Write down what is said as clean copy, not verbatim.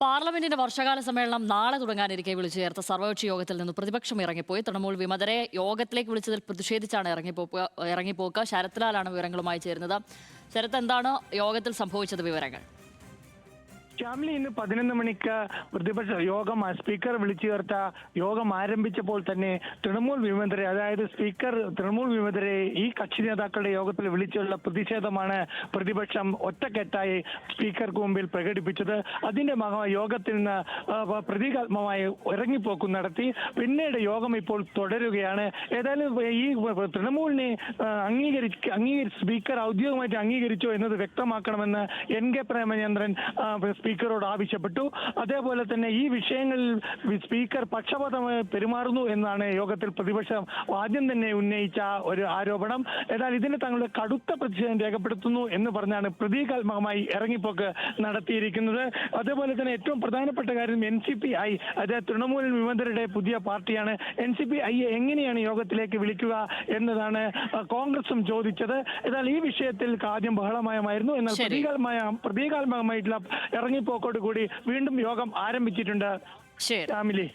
പാർലമെന്റിന്റെ വർഷകാല സമ്മേളനം നാളെ തുടങ്ങാനിരിക്കെ വിളിച്ചു ചേർത്ത സർവകക്ഷി യോഗത്തിൽ നിന്ന് പ്രതിപക്ഷം ഇറങ്ങിപ്പോയി. തൃണമൂൽ വിമതരെ യോഗത്തിലേക്ക് വിളിച്ചതിൽ പ്രതിഷേധിച്ചാണ് ഇറങ്ങിപ്പോക്ക്. ശരത് ലാലാണ് വിവരങ്ങളുമായി ചേരുന്നത്. ശരത്, എന്താണ് യോഗത്തിൽ സംഭവിച്ചത്? വിവരങ്ങൾ. ശ്യാമിലി, ഇന്ന് 11 മണിക്ക് പ്രതിപക്ഷ യോഗം സ്പീക്കർ വിളിച്ചു ചേർത്ത യോഗം ആരംഭിച്ചപ്പോൾ തന്നെ തൃണമൂൽ വിമതരെ, അതായത് സ്പീക്കർ തൃണമൂൽ വിമതരെ ഈ കക്ഷി നേതാക്കളുടെ യോഗത്തിൽ വിളിച്ചുള്ള പ്രതിഷേധമാണ് പ്രതിപക്ഷം ഒറ്റക്കെട്ടായി സ്പീക്കർക്ക് മുമ്പിൽ പ്രകടിപ്പിച്ചത്. അതിന്റെ യോഗത്തിൽ നിന്ന് പ്രതീകാത്മകമായി ഇറങ്ങിപ്പോക്കും നടത്തി. പിന്നീട് യോഗം ഇപ്പോൾ തുടരുകയാണ്. ഏതായാലും ഈ തൃണമൂലിനെ സ്പീക്കർ ഔദ്യോഗികമായിട്ട് അംഗീകരിച്ചോ എന്നത് വ്യക്തമാക്കണമെന്ന് NK പ്രേമചന്ദ്രൻ സ്പീക്കറോട് ആവശ്യപ്പെട്ടു. അതേപോലെ തന്നെ ഈ വിഷയങ്ങളിൽ സ്പീക്കർ പക്ഷപാതമായി പെരുമാറുന്നു എന്നാണ് യോഗത്തിൽ പ്രതിപക്ഷം ആദ്യം തന്നെ ഉന്നയിച്ച ഒരു ആരോപണം. എന്നാൽ ഇതിന് തങ്ങളുടെ കടുത്ത പ്രതിഷേധം രേഖപ്പെടുത്തുന്നു എന്ന് പറഞ്ഞാണ് പ്രതീകാത്മകമായി ഇറങ്ങിപ്പോക്ക് നടത്തിയിരിക്കുന്നത്. അതേപോലെ തന്നെ ഏറ്റവും പ്രധാനപ്പെട്ട കാര്യം NCPI, അതായത് തൃണമൂൽ വിമതരുടെ പുതിയ പാർട്ടിയാണ്. NCPI എങ്ങനെയാണ് യോഗത്തിലേക്ക് വിളിക്കുക എന്നതാണ് കോൺഗ്രസും ചോദിച്ചത്. എന്നാൽ ഈ വിഷയത്തിൽ ആദ്യം ബഹളമയമായിരുന്നു. എന്നാൽ പ്രതീകാത്മകമായിട്ടുള്ള പോക്കോട് കൂടി വീണ്ടും യോഗം ആരംഭിച്ചിട്ടുണ്ട്. ശരി. ഫാമിലി.